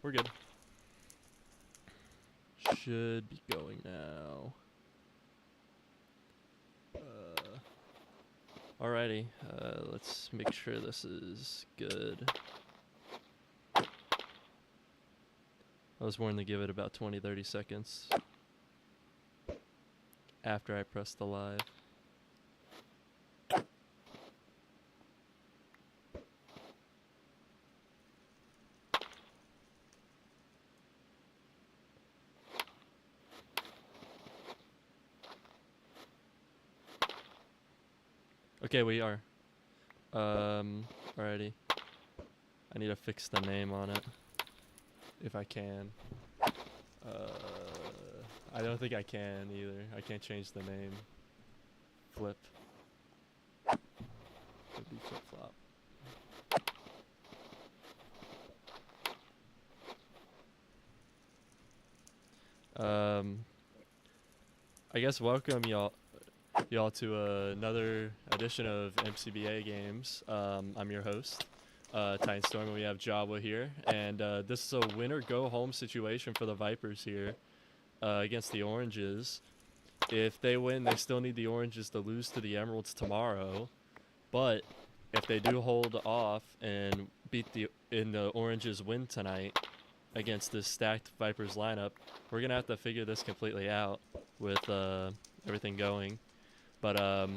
we're good. Should be going now. Alrighty, let's make sure this is good. I was warned to give it about 20-30 seconds after I press the live. Okay, we are. Alrighty. I need to fix the name on it. If I can. I don't think I can either. I can't change the name. Flip. Would be flip flop. I guess welcome y'all to another edition of MCBA games. I'm your host, Titan Storm, and we have Jawa here, and this is a win or go home situation for the Vipers here against the Oranges. If they win, they still need the Oranges to lose to the Emeralds tomorrow, but if they do hold off and beat the Oranges win tonight against this stacked Vipers lineup, we're gonna have to figure this completely out with everything going. But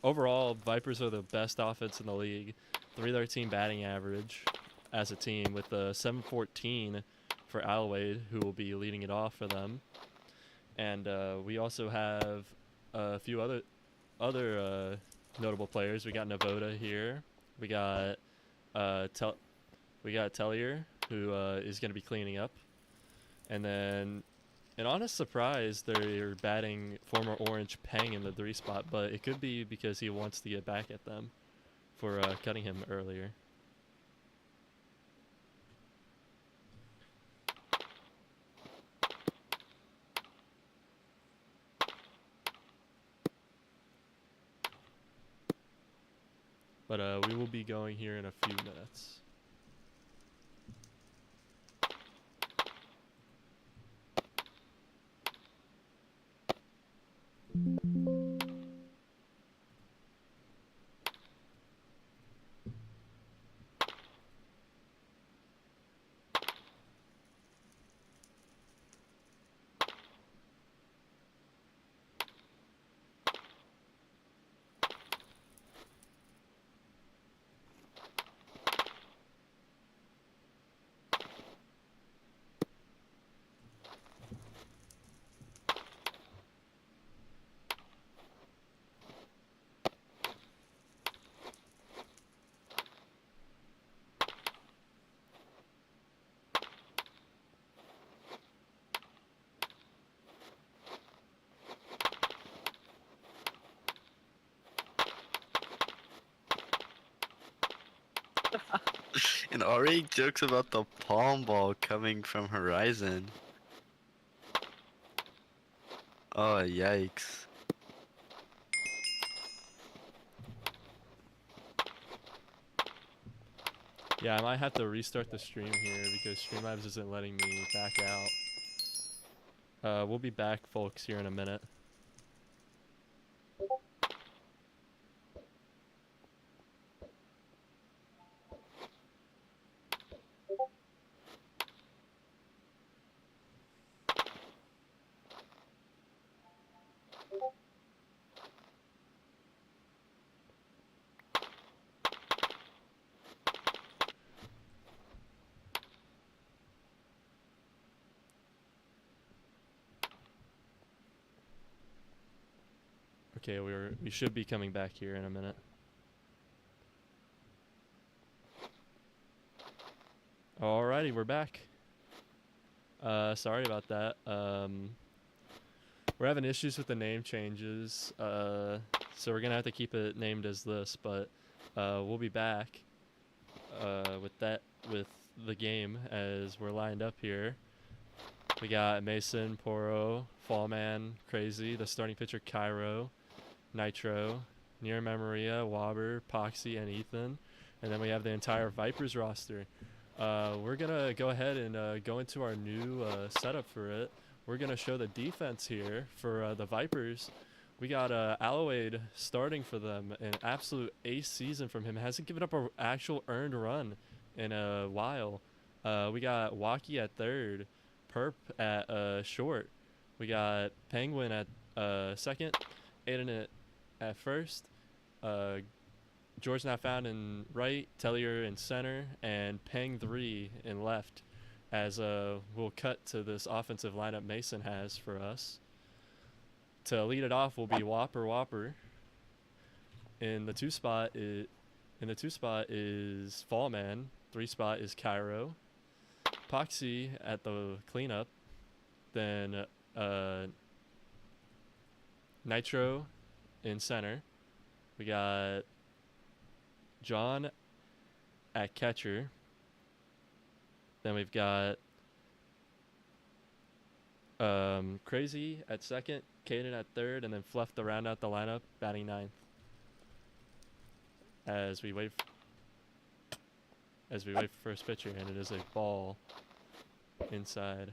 overall, Vipers are the best offense in the league. 313 batting average as a team, with 714 for Alwade, who will be leading it off for them. And we also have a few other notable players. We got Navoda here. We got Tellier, who is going to be cleaning up. And then, an honest surprise, they're batting former Orange Peng in the 3 spot, but it could be because he wants to get back at them for cutting him earlier. But we will be going here in a few minutes. And Ari jokes about the palm ball coming from Horizon. Oh, yikes. Yeah, I might have to restart the stream here because Streamlabs isn't letting me back out. We'll be back, folks, here in a minute. Okay, we should be coming back here in a minute. Alrighty, we're back. Sorry about that. We're having issues with the name changes, so we're gonna have to keep it named as this, but we'll be back with the game as we're lined up here. We got Mason, Poro, Fallman, Crazy, the starting pitcher Cairo, Nitro, Nirma Maria, Wobber, Poxy, and Ethan. And then we have the entire Vipers roster. We're gonna go ahead and go into our new setup for it. We're gonna show the defense here for the Vipers. We got Alloyd starting for them, an absolute ace season from him. Hasn't given up an actual earned run in a while. We got Waki at third, Perp at short. We got Penguin at second, Aiden at first, uh, George Not Found in right, Tellier in center, and Peng 3 in left. As we'll cut to this offensive lineup Mason has for us. To lead it off will be Whopper. In the two spot is Fallman. 3 spot is Cairo. Poxy at the cleanup. Then Nitro in center. We got John at catcher. Then we've got Crazy at second, Caden at third, and then Fluff to round out the lineup, batting ninth. As we wait for first pitcher, and it is a ball inside.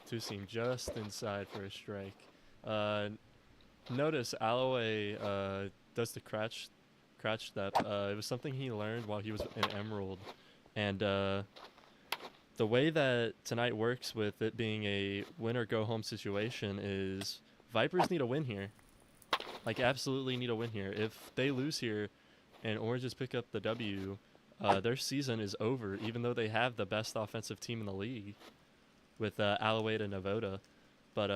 Two seam just inside for a strike. Notice Alloway does the crouch step. It was something he learned while he was in Emerald, and the way that tonight works with it being a win or go home situation is Vipers need a win here. Like, absolutely need a win here. If they lose here and Oranges pick up the W, their season is over, even though they have the best offensive team in the league with Alloway and Navoda. But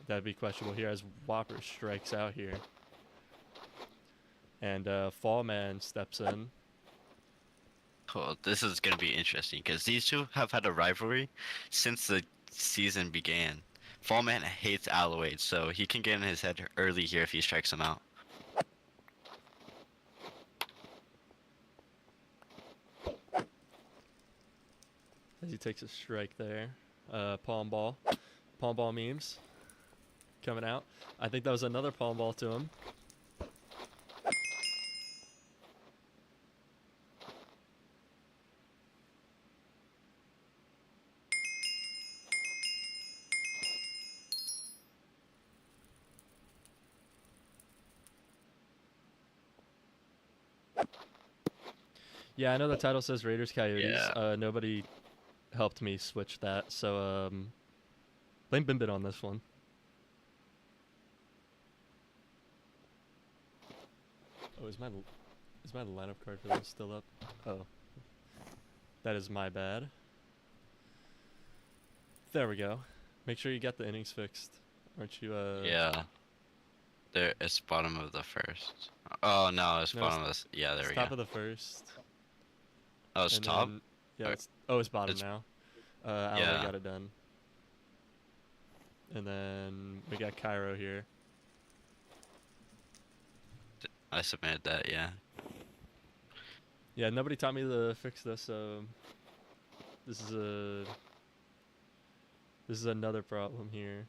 that'd be questionable here as Whopper strikes out here. And Fallman steps in. Cool. This is going to be interesting because these two have had a rivalry since the season began. Fallman hates Alloyd, so he can get in his head early here if he strikes him out. As he takes a strike there. Palm ball memes coming out. I think that was another palm ball to him. Yeah, I know the title says Raiders Coyotes. Yeah. Nobody helped me switch that, so blame Bimbit on this one. Oh, is my lineup card for this still up? Oh, that is my bad. There we go. Make sure you get the innings fixed, aren't you? Yeah. There, it's bottom of the first. Oh no, it's No, bottom of the. Yeah, there we go. Top of the first. Oh, it's and top. Then, yeah. It's bottom now. Alway Yeah. got it done. And then we got Cairo here. I submitted that. Yeah. Yeah, nobody taught me to fix this, so this is another problem here.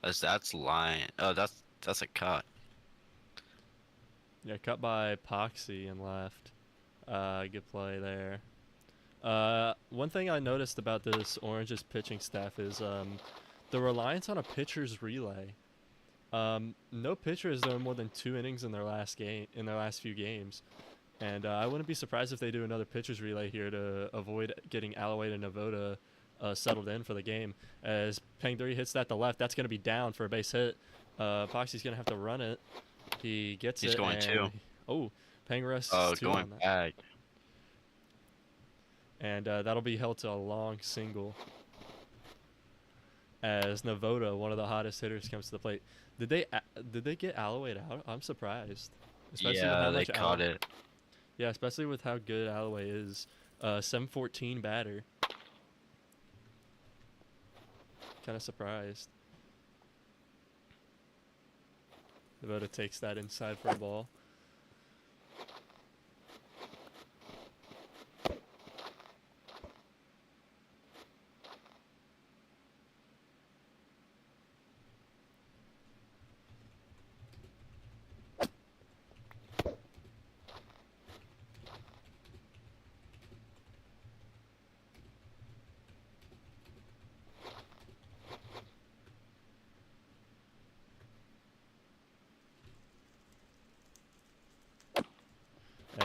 That's line. Oh, that's a cut. Yeah, cut by Poxy and left. Good play there. One thing I noticed about this Orange's pitching staff is the reliance on a pitcher's relay. No pitcher has done more than 2 innings in their last few games, and I wouldn't be surprised if they do another pitcher's relay here to avoid getting Alloway and Navoda settled in for the game. As Peng 3 hits that to left, that's going to be down for a base hit. Poxy's going to have to run it. He gets it. He's going 2. Oh, Peng rests 2 going on that. back. And that'll be held to a long single. As Navoda, one of the hottest hitters, comes to the plate. Did they get Alloway out? I'm surprised. Especially with Yeah, how they much caught it. Yeah, especially with how good Alloway is. 714 batter. Kind of surprised. Navoda takes that inside for a ball.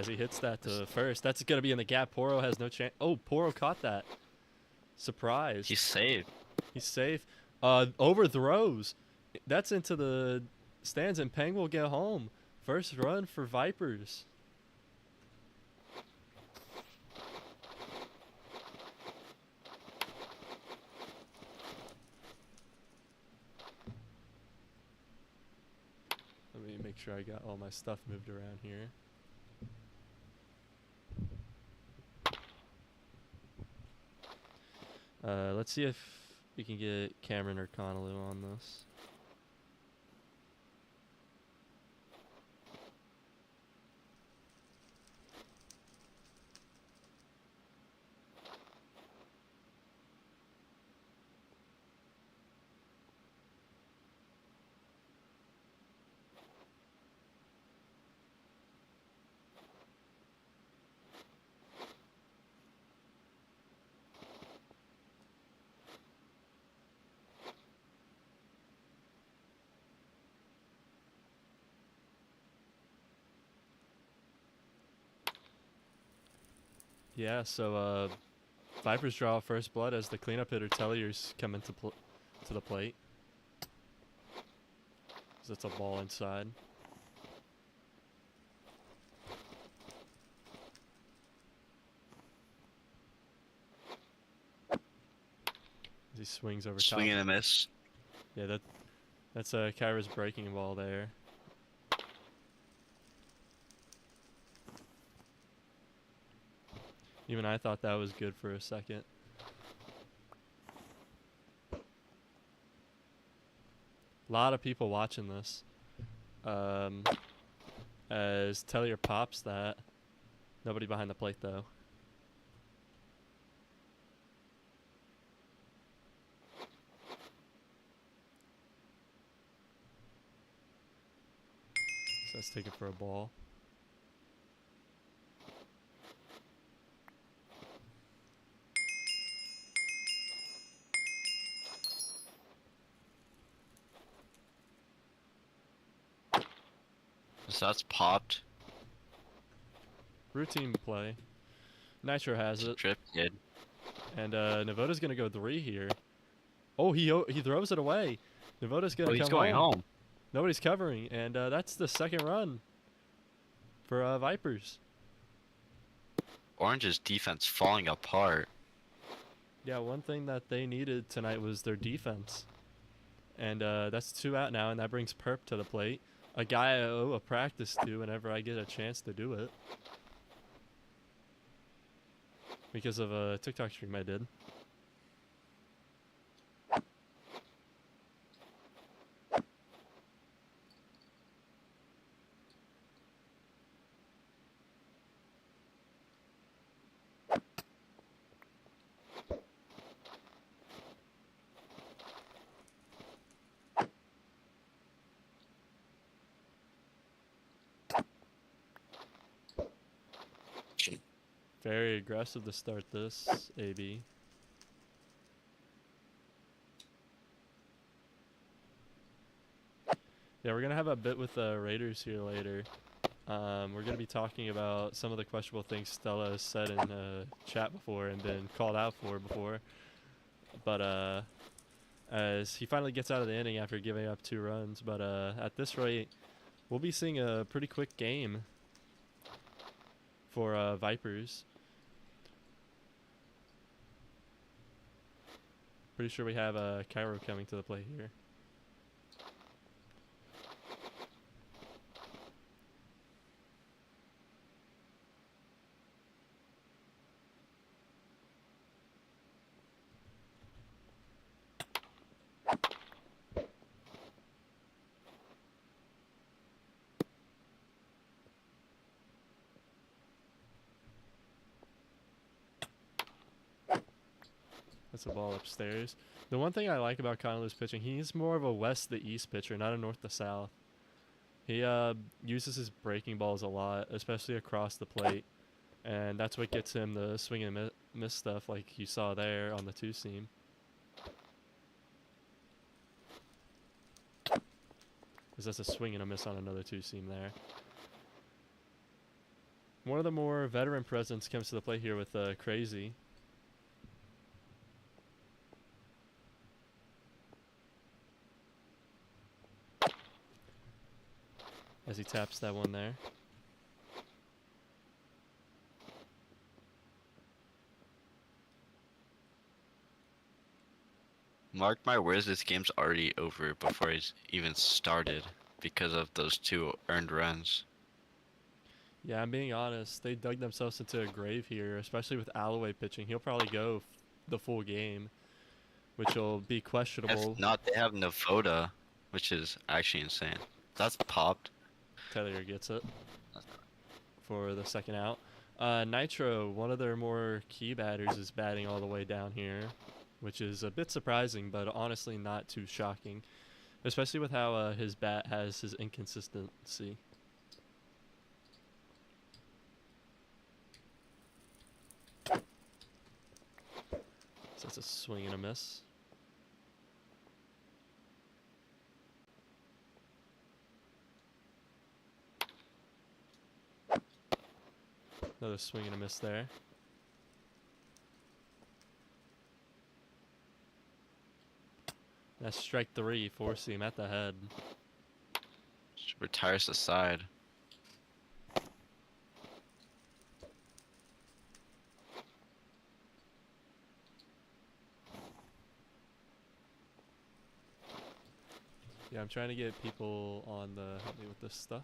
as he hits that to first. That's going to be in the gap. Poro has no chance. Oh, Poro caught that. Surprise. He's safe. He's safe. Overthrows. That's into the stands, and Peng will get home. First run for Vipers. Let me make sure I got all my stuff moved around here. Let's see if we can get Cameron or Connolly on this. Yeah, so Vipers draw first blood as the cleanup hitter Tellier's coming to the plate. So it's a ball inside. As he swings over top. Swing and a miss. Yeah, that's Kyra's breaking ball there. Even I thought that was good for a second. A lot of people watching this. As Tellier pops that. Nobody behind the plate though. So let's take it for a ball. So that's popped. Routine play. Nitro has it. Trip kid. And Navoda's gonna go 3 here. Oh, he throws it away. Navoda's gonna come he's going home. Nobody's covering, and that's the second run for Vipers. Orange's defense falling apart. Yeah, one thing that they needed tonight was their defense. And that's 2 out now, and that brings Perp to the plate. A guy I owe a practice to whenever I get a chance to do it. Because of a TikTok stream I did. Very aggressive to start this, AB. Yeah, we're going to have a bit with the Raiders here later. We're going to be talking about some of the questionable things Stella has said in chat before and been called out for before. But as he finally gets out of the inning after giving up 2 runs. But at this rate, we'll be seeing a pretty quick game for Vipers. Pretty sure we have Cairo coming to the plate here. That's a ball upstairs. The one thing I like about Connolly's pitching, he's more of a west to east pitcher, not a north to south. He uses his breaking balls a lot, especially across the plate. And that's what gets him the swing and miss stuff like you saw there on the 2-seam. Because that's a swing and a miss on another 2-seam there. One of the more veteran presence comes to the plate here with Crazy. As he taps that one there. Mark my words, this game's already over before it's even started because of those 2 earned runs. Yeah, I'm being honest. They dug themselves into a grave here, especially with Alloway pitching. He'll probably go the full game, which will be If questionable. not, they have Navoda, which is actually insane. That's popped. Taylor gets it for the second out. Nitro, one of their more key batters, is batting all the way down here, which is a bit surprising, but honestly not too shocking, especially with how his bat has his inconsistency. So that's a swing and a miss. Another swing and a miss there. That's strike 3, forcing him at the head. Retires the side. Yeah, I'm trying to get people on the help me with this stuff.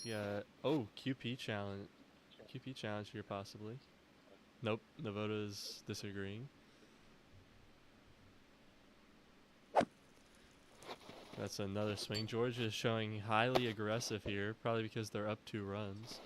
Yeah. Oh, QP challenge. QP challenge here possibly. Nope. Navoda's disagreeing. That's another swing. Georgia is showing highly aggressive here, probably because they're up 2 runs.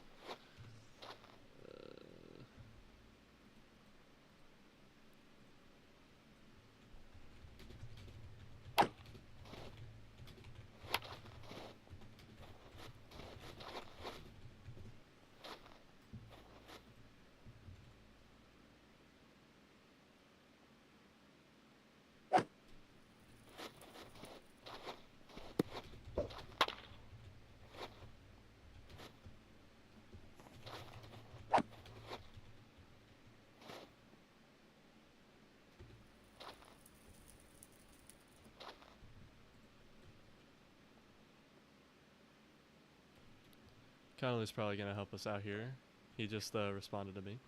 Connolly's probably going to help us out here. He just responded to me.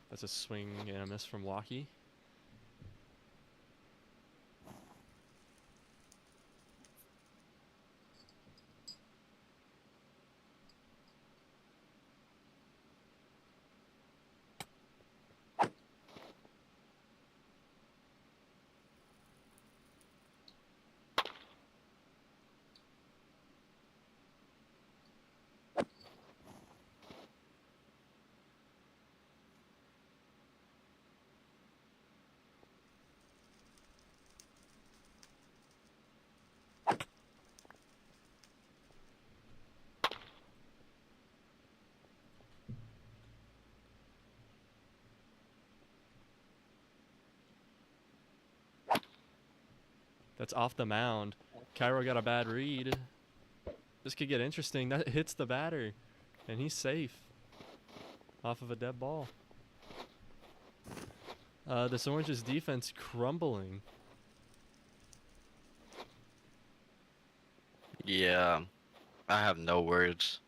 That's a swing and a miss from Walkie. That's off the mound. Cairo got a bad read. This could get interesting. That hits the batter, and he's safe off of a dead ball. This Orange's defense crumbling. Yeah, I have no words.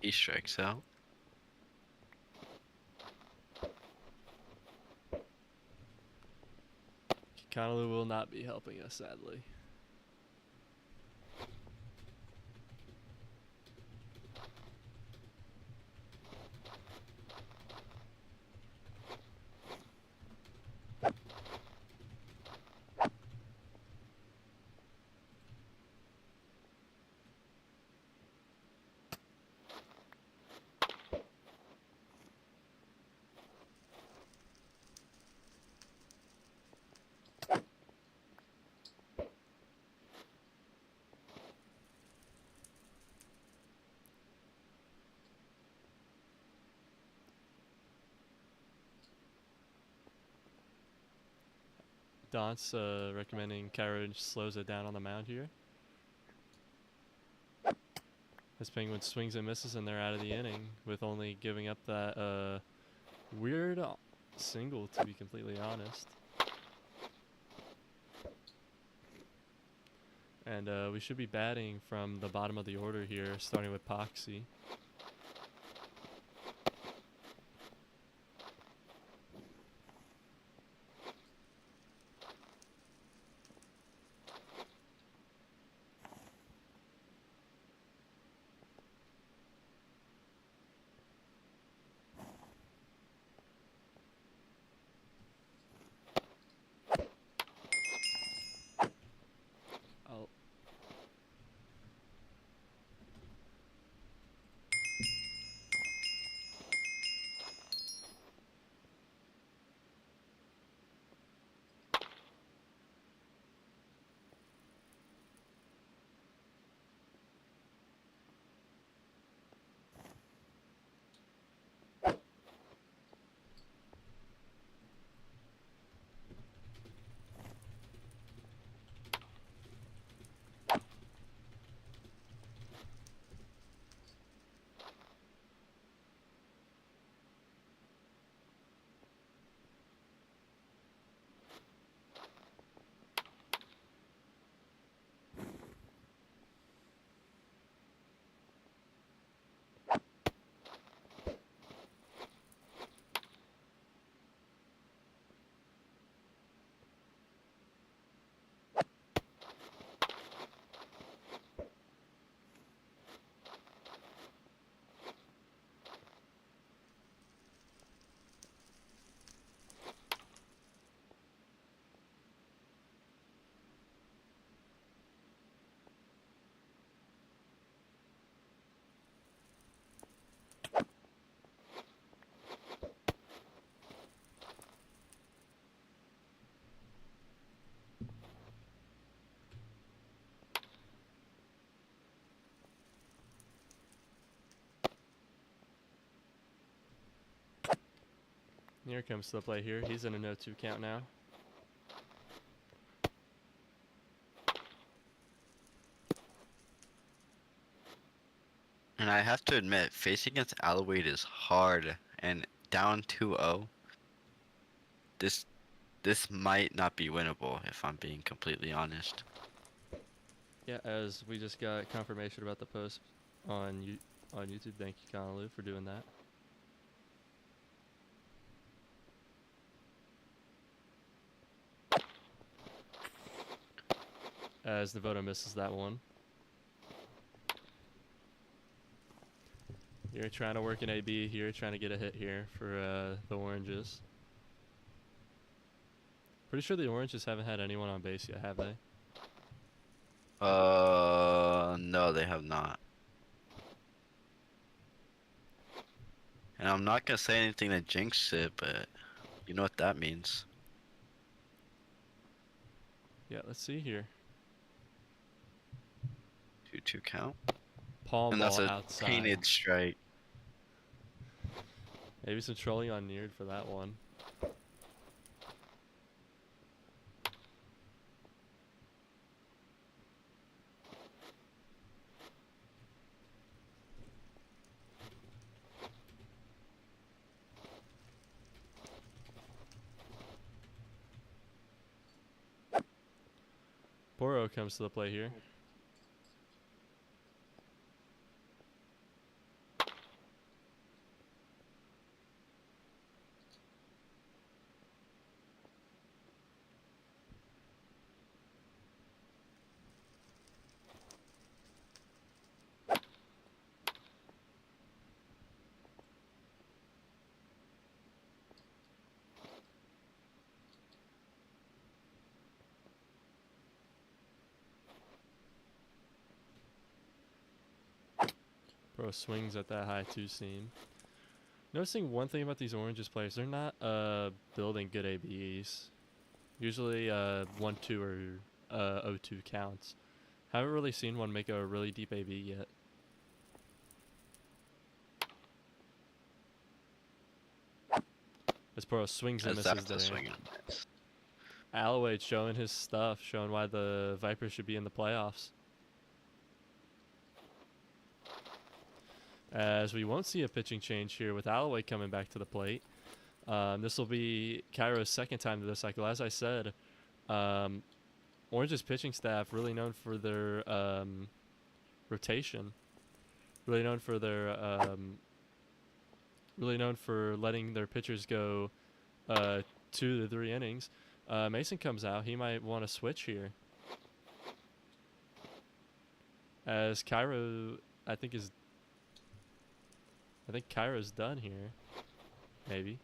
He strikes out. Kikanalu will not be helping us, sadly. Don's recommending Carriage slows it down on the mound here. This Penguin swings and misses, and they're out of the inning with only giving up that weird single, to be completely honest. And we should be batting from the bottom of the order here, starting with Poxy. I'll Here comes the play here. He's in a no-2 count now. And I have to admit, facing against Alouette is hard. And down 2-0, this this might not be winnable if I'm being completely honest. Yeah, as we just got confirmation about the post on YouTube. Thank you, Kanalu, for doing that. As Devoto misses that one. You're trying to work an AB here, trying to get a hit here for the Oranges. Pretty sure the Oranges haven't had anyone on base yet, have they? No, they have not. And I'm not gonna say anything to jinx it, but you know what that means. Yeah, let's see here. 2-2 count. Palm And ball that's a outside. painted strike. Maybe some trolling on Neared for that one. Poro comes to the play here. Bro swings at that high 2 seam. Noticing one thing about these Oranges players, they're not building good ABs. Usually 1-2 or 0-2 counts. Haven't really seen one make a really deep AB yet. As Pro swings and misses there. Swing and miss. Alloway showing his stuff, showing why the Vipers should be in the playoffs. As we won't see a pitching change here with Alloway coming back to the plate. This will be Cairo's second time to this cycle. As I said, Orange's pitching staff really known for their rotation, really known for letting their pitchers go 2 to 3 innings. Mason comes out. He might want to switch here. As Cairo, I think Cairo's done here. Maybe.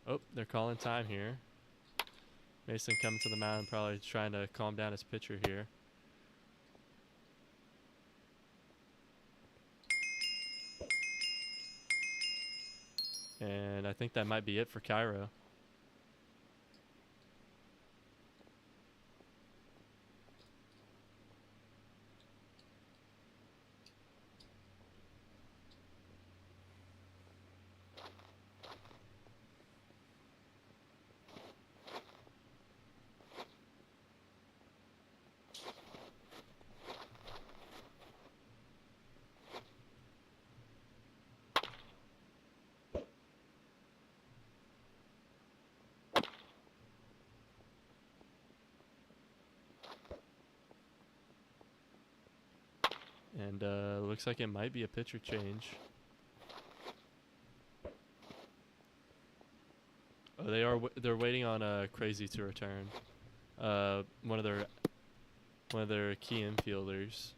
Oh, they're calling time here. Mason coming to the mound, probably trying to calm down his pitcher here. And I think that might be it for Cairo. And looks like it might be a pitcher change. Oh, they're waiting on Crazy to return. One of their key infielders.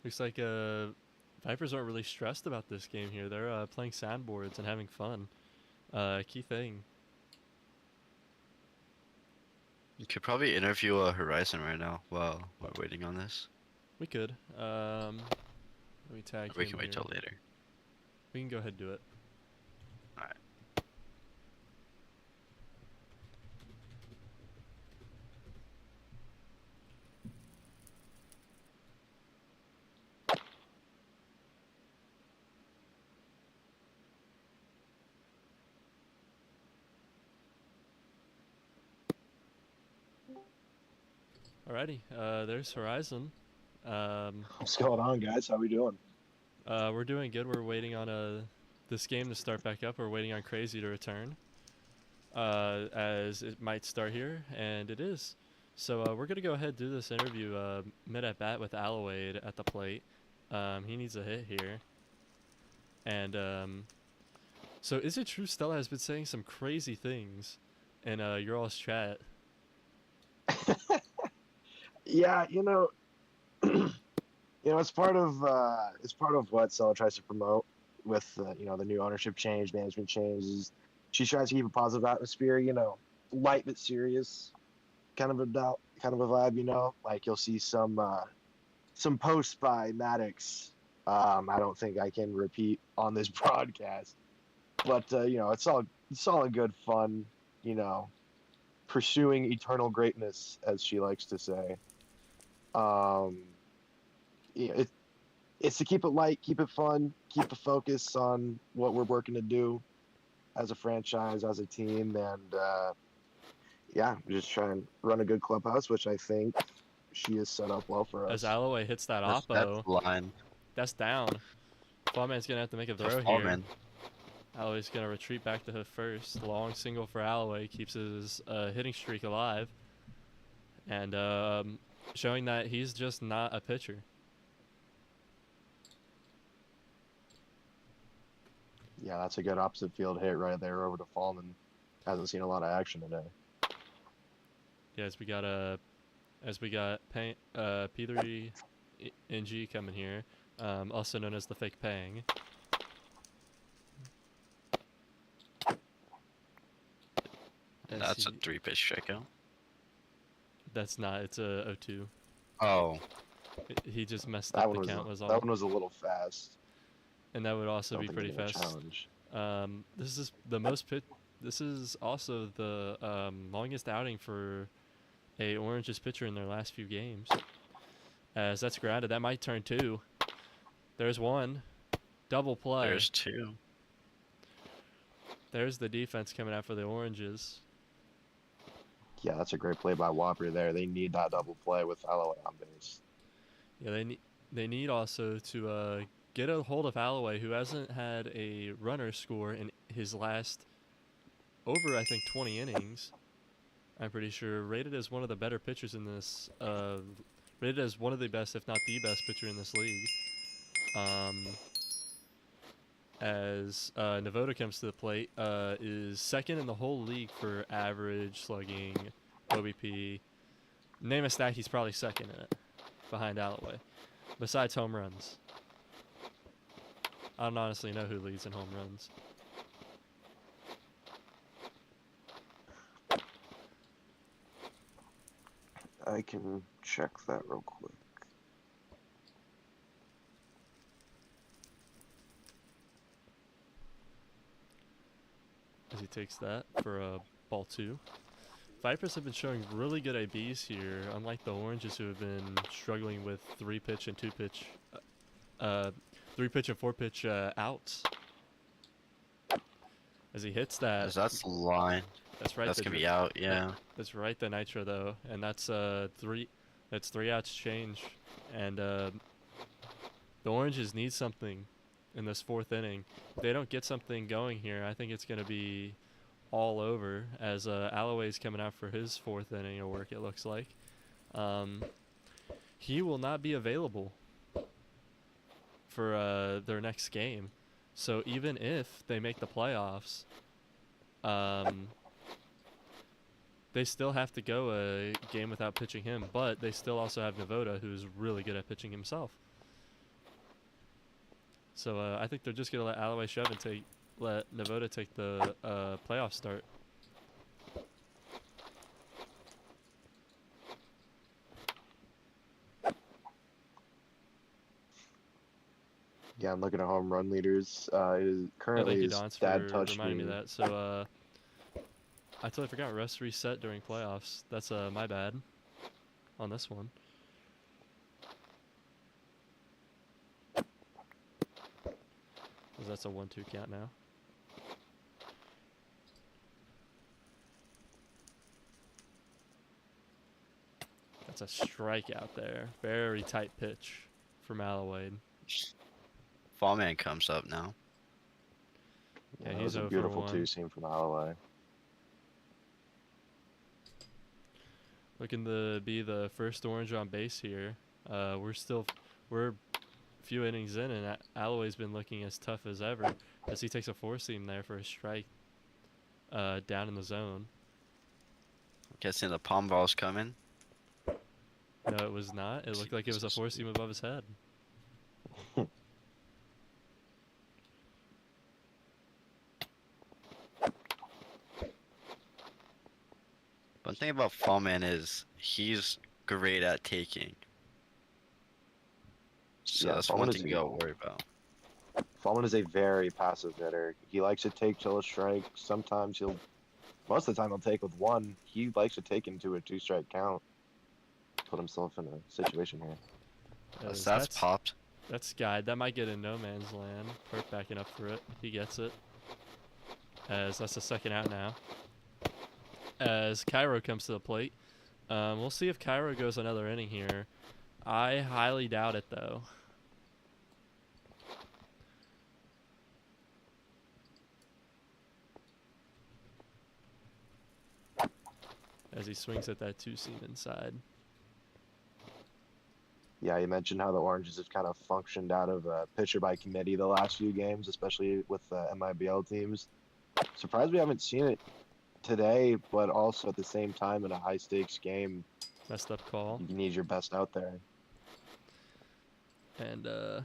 Looks like Vipers aren't really stressed about this game here. They're playing sandboards and having fun. Key thing. You could probably interview Horizon right now while we're waiting on this. We could. Let me tag We him can wait here. till later. We can go ahead and do it. Alright. Alrighty. There's Horizon. What's going on, guys? How we doing? We're doing good. We're waiting on this game to start back up. We're waiting on Crazy to return. As it might start here, and it is. So we're gonna go ahead and do this interview mid at bat with Allowade at the plate. He needs a hit here. And so is it true Stella has been saying some crazy things in your all's chat? Yeah, it's part of what Stella tries to promote with the new ownership change, management changes. She tries to keep a positive atmosphere, light but serious, kind of a vibe. Like you'll see some posts by Maddox. I don't think I can repeat on this broadcast, but it's all a good fun, pursuing eternal greatness, as she likes to say. It's to keep it light, keep it fun, keep the focus on what we're working to do as a franchise, as a team, and we just try and run a good clubhouse, which I think she has set up well for us. As Alloway hits that That's oppo, line. that's down. Fallman's gonna have to make a throw here. Alloway's gonna retreat back to hit first. Long single for Alloway keeps his hitting streak alive. And showing that he's just not a pitcher. Yeah, that's a good opposite field hit right there over to Fallman. Hasn't seen a lot of action today. Yeah, as we got P3 NG coming here, also known as the fake Pang. That's a 3-pitch strikeout. That's not. It's a 0-2. Oh, He just messed That up one the was count. Was all. that one was a little fast. And that would also Don't be think pretty it was a fast. challenge. This is the most pit. This is also the longest outing for a Oranges pitcher in their last few games. As that's grounded, that might turn 2. There's 1. Double play. there's 2. There's the defense coming out for the Oranges. Yeah, that's a great play by Whopper there. They need that double play with Alloway on base. Yeah, they need also to get a hold of Alloway, who hasn't had a runner score in his last over, I think, 20 innings. I'm pretty sure rated as one of the better pitchers in this. Rated as one of the best, if not the best, pitcher in this league. As Navoda comes to the plate, is second in the whole league for average, slugging, OBP. Name a stat, he's probably second in it, behind Alloway. Besides home runs. I don't honestly know who leads in home runs. I can check that real quick. As he takes that for a ball 2. Vipers have been showing really good ABs here, unlike the Oranges who have been struggling with 3-pitch and 2-pitch, 3-pitch and 4-pitch outs. As he hits that, That's the line. that's right. That's gonna be out. Yeah. That's right. The nitro though, and that's 3. That's 3 outs change, and the Oranges need something in this 4th inning. If they don't get something going here, I think it's gonna be all over, as Alloway's coming out for his 4th inning of work, it looks like. He will not be available for their next game. So even if they make the playoffs, they still have to go a game without pitching him, but they still also have Navoda, who's really good at pitching himself. So I think they're just going to let Alloway shove and let Navoda take the playoff start. Yeah, I'm looking at home run leaders. Currently Thank you, his Dons, dad for touched reminding me. me of that. So I totally forgot rest reset during playoffs. That's my bad on this one. 'Cause that's a 1-2 count now. That's a strikeout there. Very tight pitch from Alloway. Fallman comes up now. Yeah, That he's was a 0 for beautiful 1. 2-seam from Alloway. Looking to be the first Orange on base here. We're a few innings in, and Alloway's been looking as tough as ever as he takes a 4-seam there for a strike down in the zone. Guessing the palm ball's coming. No, it was not. It looked like it was a 4-seam above his head. One thing about Fallman is he's great at taking. So Yeah, that's Fallman one is thing you gotta worry about. Fallman is a very passive hitter. He likes to take till a strike. Sometimes most of the time he'll take with 1. He likes to take into a 2-strike count. Put himself in a situation here. That's popped. That's Guide. That might get in no man's land. Perp backing up for it. He gets it. As that's the second out now. As Cairo comes to the plate. We'll see if Cairo goes another inning here. I highly doubt it, though. As he swings at that 2-seam inside. Yeah, you mentioned how the Oranges have kind of functioned out of pitcher by committee the last few games, especially with MIBL teams. Surprised we haven't seen it today, but also at the same time in a high stakes game, Messed up call. you need your best out there. And are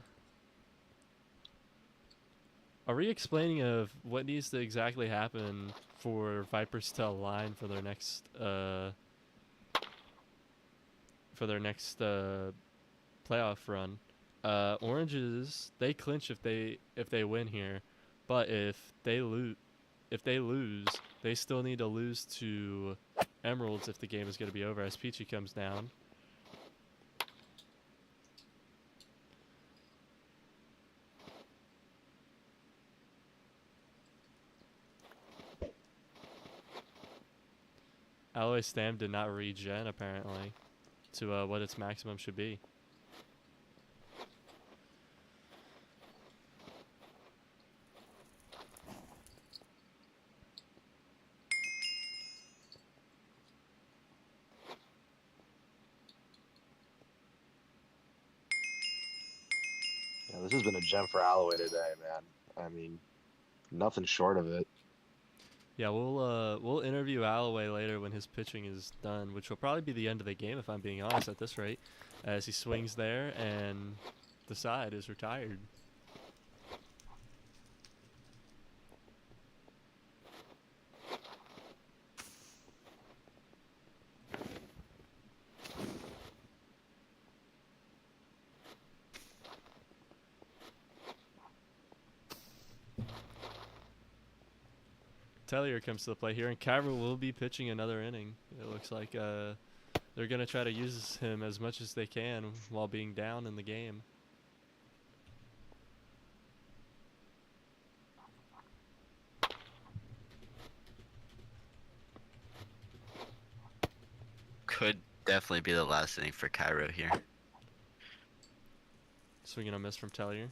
we explaining of what needs to exactly happen for Vipers to align for their next playoff run? Oranges, they clinch if they win here, but if they lose, they still need to lose to Emeralds if the game is going to be over as Peachy comes down. Alloy Stam did not regen apparently to what its maximum should be. Yeah, this has been a gem for Alloway today, man. I mean, nothing short of it. Yeah, we'll interview Alloway later when his pitching is done, which will probably be the end of the game if I'm being honest at this rate, as he swings there and the side is retired. Tellier comes to the play here, and Cairo will be pitching another inning. It looks like they're going to try to use him as much as they can while being down in the game. Could definitely be the last inning for Cairo here. Swinging a miss from Tellier.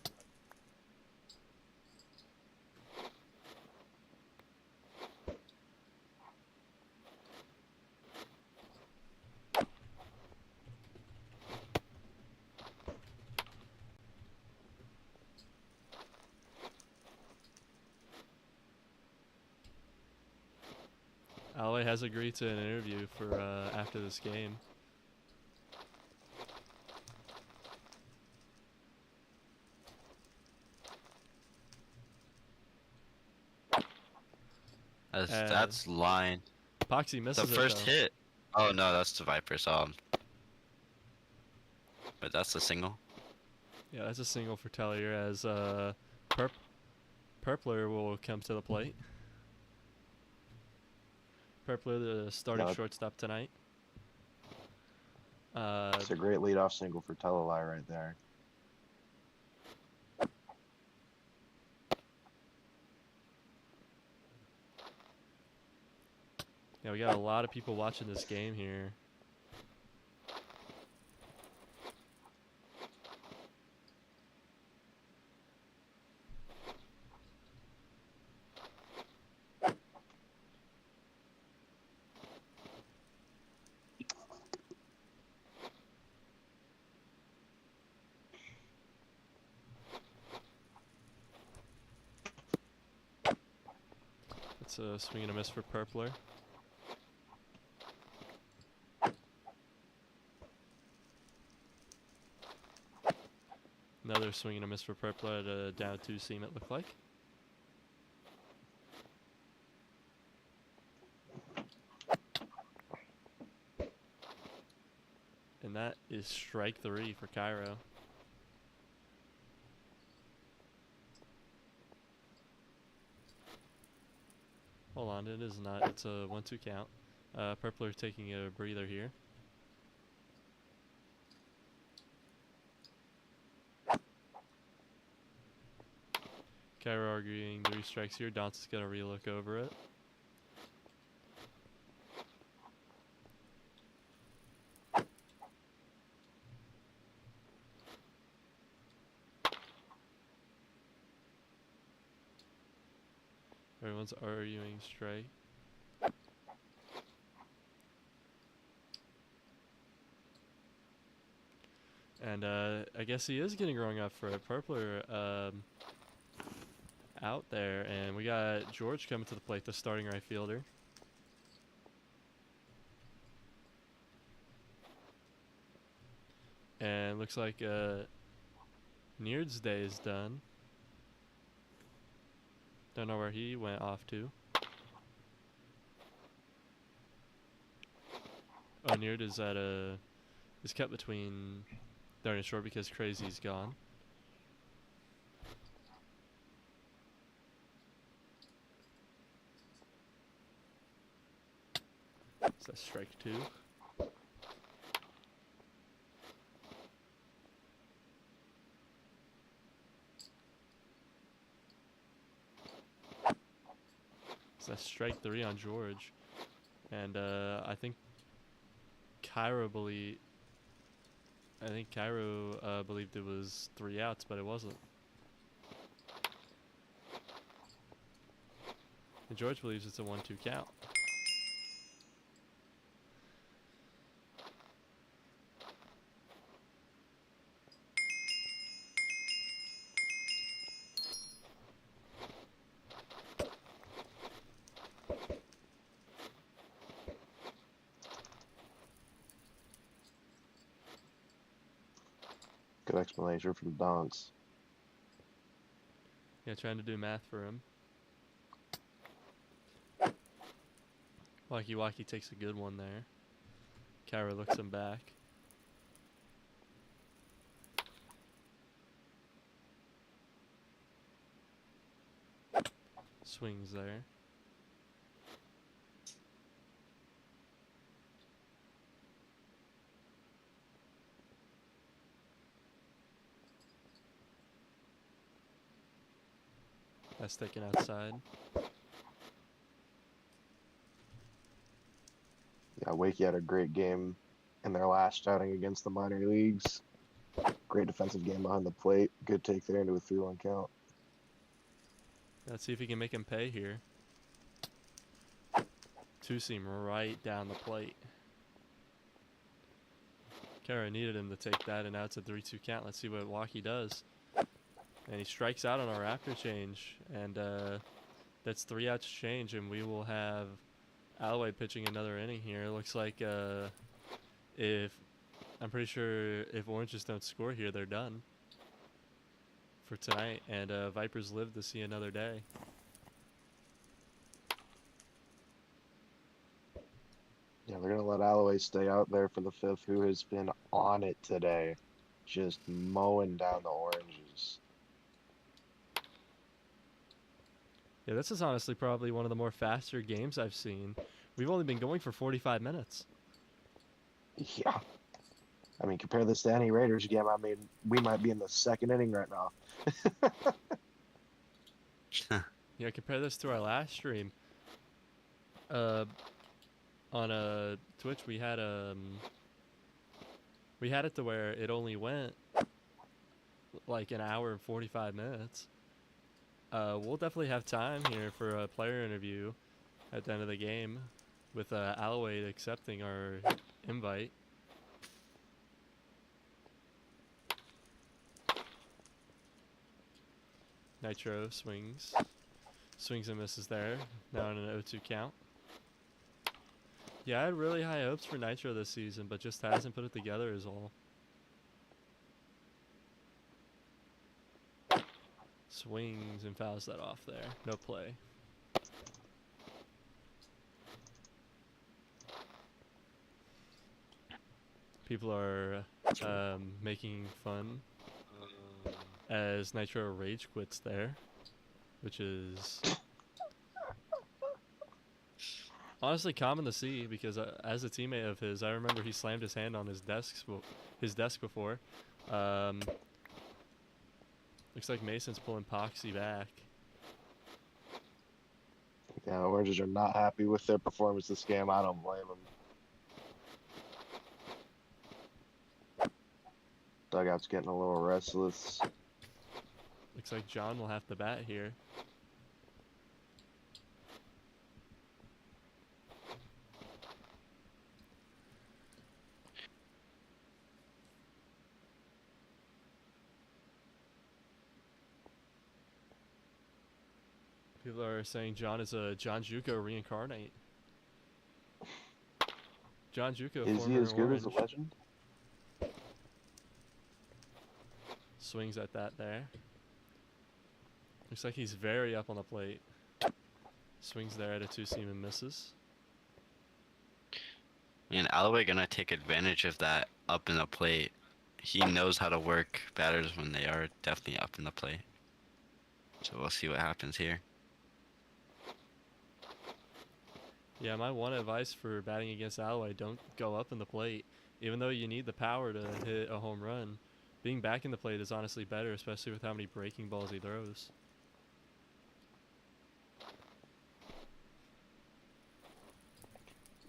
Alloy has agreed to an interview for after this game. That's line. Poxy misses The first it, though. hit. Oh no, that's the Vipers. But that's a single. Yeah, that's a single for Tellier as Purpler will come to the plate. Purpler, the starting shortstop tonight. It's a great leadoff single for Telelai right there. Yeah, we got a lot of people watching this game here. It's a swing and a miss for Purpler. Another swing and a miss for Purpler at a down 2 seam, it looked like. And that is strike 3 for Cairo. Hold on, it is not. It's a 1-2 count. Purpler taking a breather here. Cairo arguing 3 strikes here. Dance's going to relook over it. Everyone's arguing strike. And I guess he is getting rung up for it. Purpler out there, and we got George coming to the plate, the starting right fielder. And looks like Neard's day is done. Don't know where he went off to. Oh, Neard is at is kept between third and short because Crazy's gone. So that's strike 2. So that's strike 3 on George. And I think Cairo believed it was 3 outs, but it wasn't. And George believes it's a 1-2 count. Good explanation from Donks. Yeah, trying to do math for him. Wacky Wacky takes a good one there. Cairo looks him back. Swings there. That's taken outside. Yeah, Wakey had a great game in their last outing against the minor leagues. Great defensive game behind the plate. Good take there into a 3-1 count. Let's see if he can make him pay here. Two-seam right down the plate. Kara needed him to take that, and now it's a 3-2 count. Let's see what Wacky does. And he strikes out on our Raptor change, and that's 3 outs change, and we will have Alloway pitching another inning here. Looks like I'm pretty sure if Oranges don't score here, they're done for tonight, and Vipers live to see another day. Yeah, they're going to let Alloway stay out there for the 5th, who has been on it today. Just mowing down the Oranges. Yeah, this is honestly probably one of the more faster games I've seen. We've only been going for 45 minutes. Yeah. I mean, compare this to any Raiders game. I mean, we might be in the 2nd inning right now. Yeah, compare this to our last stream. On Twitch, we had it to where it only went like an hour and 45 minutes. We'll definitely have time here for a player interview at the end of the game with Alloway accepting our invite. Nitro swings and misses there. Now in an 0-2 count. Yeah, I had really high hopes for Nitro this season, but just hasn't put it together is all. Swings and fouls that off there. No play. People are making fun as Nitro rage quits there, which is honestly common to see because as a teammate of his, I remember he slammed his hand on his desk before. Looks like Mason's pulling Poxy back. Yeah, Oranges are not happy with their performance this game. I don't blame them. Dugout's getting a little restless. Looks like John will have to bat here. People are saying John is a John Juco reincarnate. John Juco, Is he former as good as Orange, a legend? swings at that there. Looks like he's very up on the plate. Swings there at a two-seam and misses. And Alloway gonna take advantage of that up in the plate. He knows how to work batters when they are definitely up in the plate. So we'll see what happens here. Yeah, my one advice for batting against Alloway, don't go up in the plate. Even though you need the power to hit a home run, being back in the plate is honestly better, especially with how many breaking balls he throws.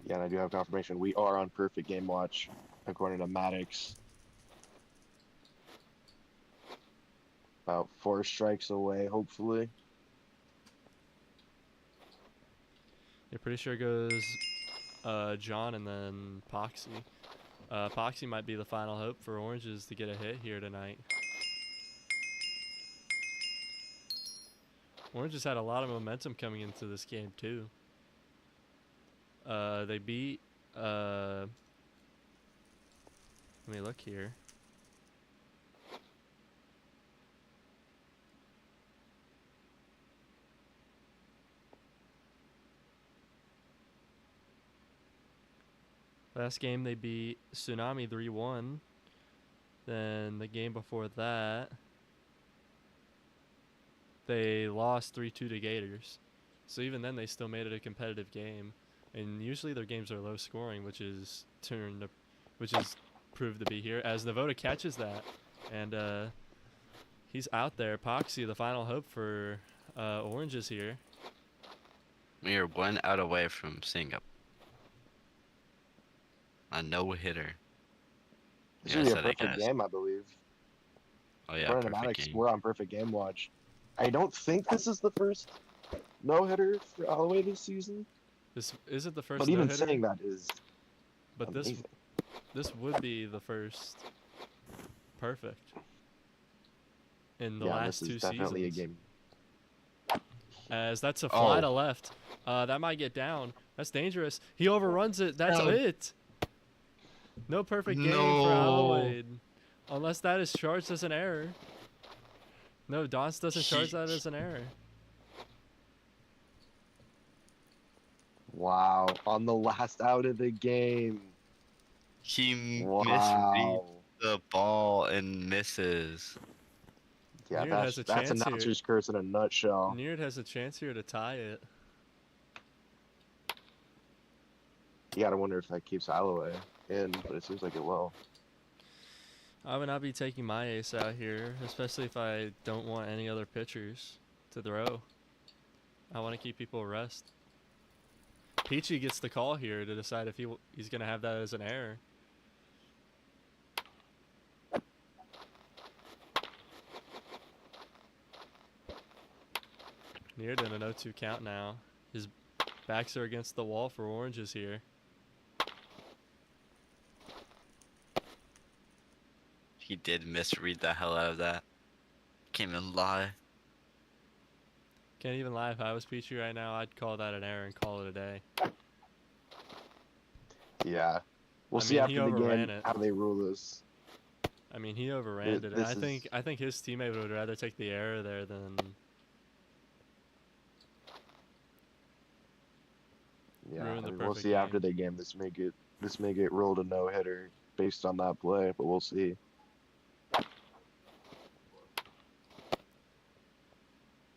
Yeah, and I do have confirmation. We are on perfect game watch, according to Maddox. About 4 strikes away, hopefully. You're pretty sure it goes John and then Poxy. Poxy might be the final hope for Oranges to get a hit here tonight. Oranges had a lot of momentum coming into this game too. They beat, let me look here. Last game they beat Tsunami 3-1. Then the game before that, they lost 3-2 to Gators. So even then they still made it a competitive game. And usually their games are low scoring, which is proved to be here as Navoda catches that. And he's out there. Poxy, the final hope for Oranges here. We are 1 out away from seeing a no-hitter. This Yeah, I should be a said it, perfect guys. game, I believe. Oh yeah, According to perfect Maddox, game. we're on perfect game watch. I don't think this is the first no-hitter for Alloway this season. This isn't the first But even no-hitter, saying that is but amazing. this would be the first perfect in the Yeah, last this two is definitely seasons. a game. As that's a fly to Oh. left. That might get down. That's dangerous. He overruns it. That's No. it. No perfect game for No. Alloway. Unless that is charged as an error. No, Donce doesn't charge that as an error. Wow, on the last out of the game. He misreads Wow. the ball and misses. Yeah, Neard has a that's chance here. announcer's curse in a nutshell. Neard has a chance here to tie it. You gotta wonder if that keeps Alloway in, but it seems like it will. I would not be taking my ace out here, especially if I don't want any other pitchers to throw. I want to keep people rest. Peachy gets the call here to decide if he's going to have that as an error. Neared in an 0-2 count now. His backs are against the wall for Oranges here. He did misread the hell out of that. Can't even lie. Can't even lie, if I was Peachy right now, I'd call that an error and call it a day. Yeah. We'll I see mean, after he the overran game it. how they rule this. I mean, he overran it. This I think his teammate would rather take the error there than... Yeah, ruin the we'll perfect see after game. the game. This may get ruled a no-hitter based on that play, but we'll see.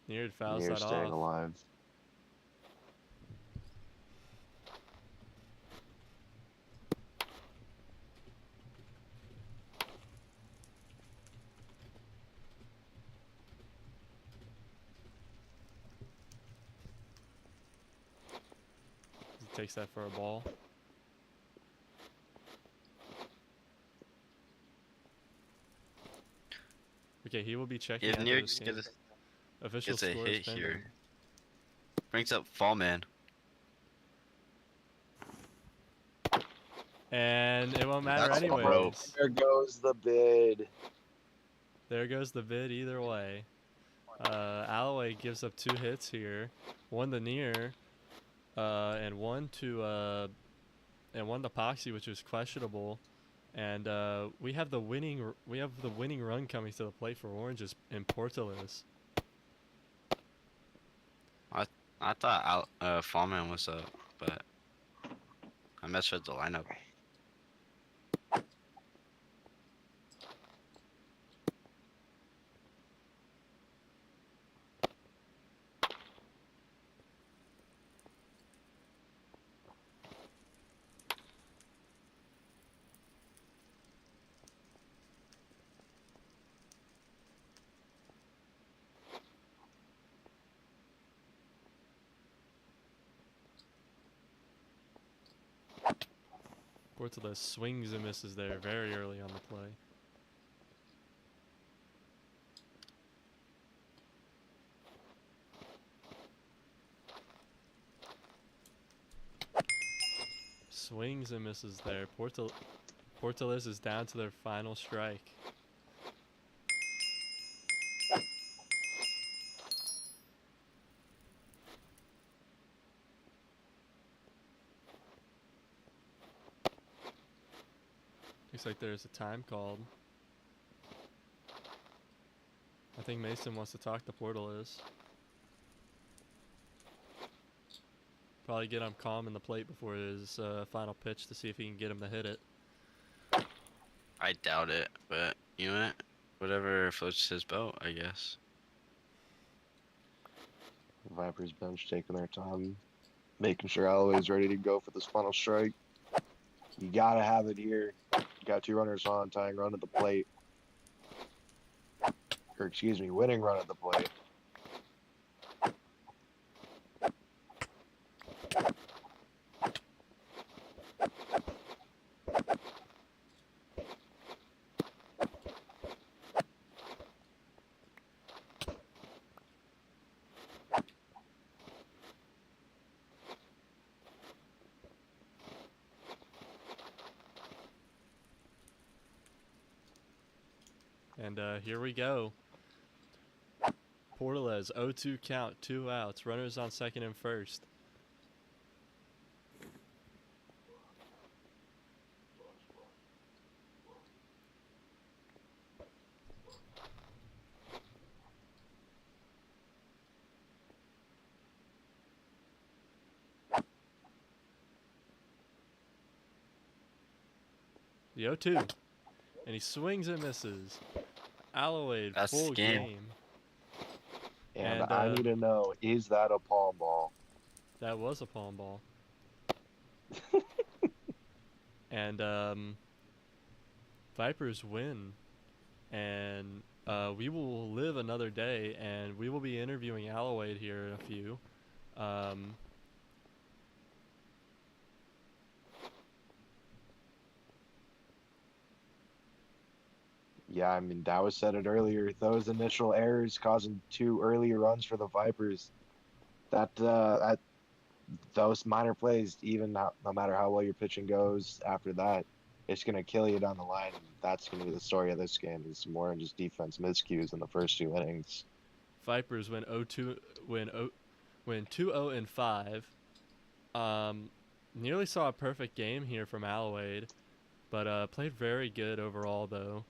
Neared fouls Near that staying off. alive. He takes that for a ball. Okay, he will be checking If after Near this game. gets Official a score is hit pending. here, brings up Fallman. And it won't matter That's anyways. broke. There goes the bid. There goes the bid either way. Alloway gives up 2 hits here, one to Near, and one to Poxy, which was questionable. And we have the winning run coming to the plate for Oranges in Portales. I thought Fallman was up, but I messed with the lineup. Portales swings and misses there very early on the play. Swings and misses there. Portales is down to their final strike. Looks like there's a time called. I think Mason wants to talk to Portales. Probably get him calm in the plate before his final pitch to see if he can get him to hit it. I doubt it, but you know what? Whatever floats his boat, I guess. Vipers bench taking their time, making sure Alloway's ready to go for this final strike. You gotta have it here. You got 2 runners on, tying run at the plate. Or excuse me, winning run at the plate. And here we go. Portales, 0-2 count, 2 outs. Runners on second and first. The 0-2. And he swings and misses. Alloway, That's full the game. game. And And, I need to know, is that a palm ball? That was a palm ball. And Vipers win. And we will live another day, and we will be interviewing Alloway here in a few. Yeah, I mean, Dow said it earlier. Those initial errors causing 2 earlier runs for the Vipers. Those minor plays, even no matter how well your pitching goes after that, it's gonna kill you down the line. That's gonna be the story of this game. Is more than just defense miscues in the first 2 innings. Vipers win 0-2, win 2-0 and 5. Nearly saw a perfect game here from Alloway, but played very good overall though.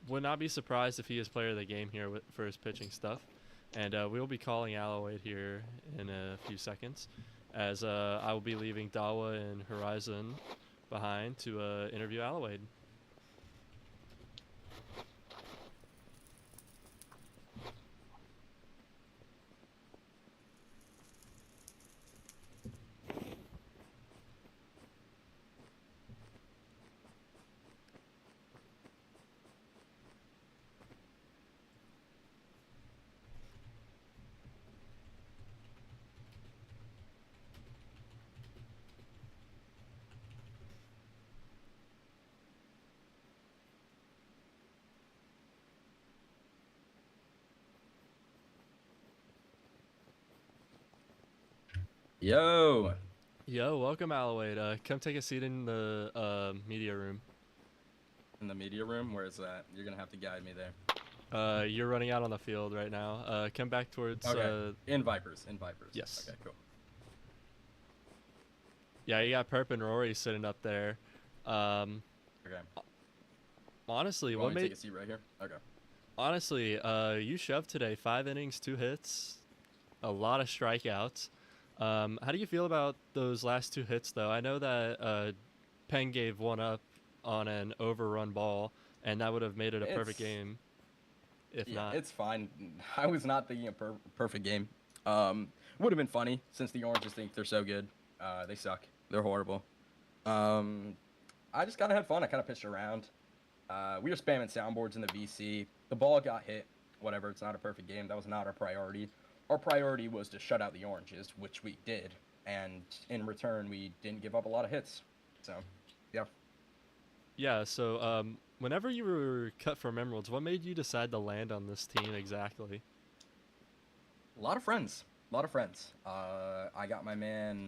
Would not be surprised if he is player of the game here for his pitching stuff. And we'll be calling Alloway here in a few seconds, as I will be leaving Dawa and Horizon behind to interview Alloway. Yo. Yo, welcome Alloway. Come take a seat in the media room. In the media room? Where is that? You're going to have to guide me there. You're running out on the field right now. Come back towards. Okay. In Vipers. Yes. Okay, cool. Yeah, you got Perp and Rory sitting up there. Okay. Honestly, You what want me to made take a seat right here? Okay. honestly, you shoved today. 5 innings, 2 hits, a lot of strikeouts. How do you feel about those last 2 hits, though? I know that Penn gave one up on an overrun ball, and that would have made it a perfect It's- game. If Yeah, not, it's fine. I was not thinking a perfect game. Would have been funny since the Oranges think they're so good. They suck. They're horrible. I just kind of had fun. I kind of pitched around. We were spamming soundboards in the VC. The ball got hit. Whatever. It's not a perfect game. That was not our priority. Our priority was to shut out the Oranges, which we did. And in return, we didn't give up a lot of hits. So, yeah. yeah. So, whenever you were cut from Emeralds, what made you decide to land on this team exactly? A lot of friends. A lot of friends. I got my man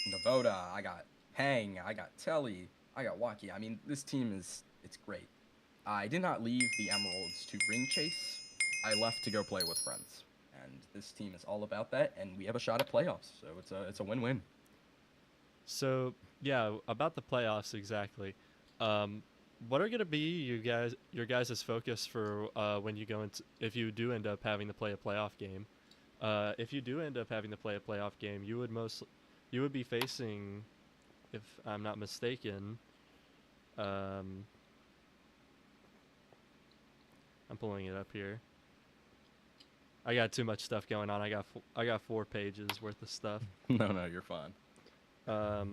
Navoda. I got Hang. I got Telly. I got Waki. I mean, this team it's great. I did not leave the Emeralds to ring chase. I left to go play with friends. And this team is all about that, and we have a shot at playoffs. So it's a win-win. So, yeah, about the playoffs exactly. What are going to be your guys' focus for when you go into if you do end up having to play a playoff game? If you do end up having to play a playoff game, you would be facing, if I'm not mistaken, I'm pulling it up here. I got too much stuff going on. I got 4 pages worth of stuff. No, you're fine. I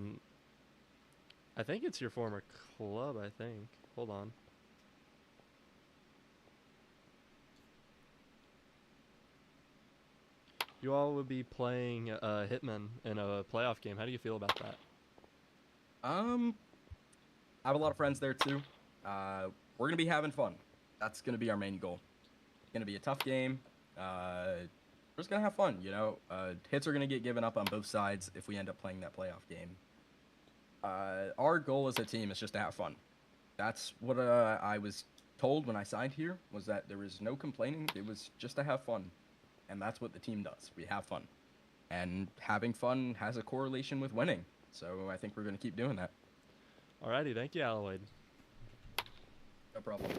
think it's your former club, I think. Hold on. You all would be playing Hitman in a playoff game. How do you feel about that? I have a lot of friends there too. We're gonna be having fun. That's gonna be our main goal. It's gonna be a tough game. We're just gonna have fun, you know. Hits are gonna get given up on both sides if we end up playing that playoff game. Our goal as a team is just to have fun. That's what I was told when I signed here, was that there was no complaining. It was just to have fun, and that's what the team does. We have fun, and having fun has a correlation with winning. So I think we're gonna keep doing that. Alrighty, thank you, Alloyd. No problem.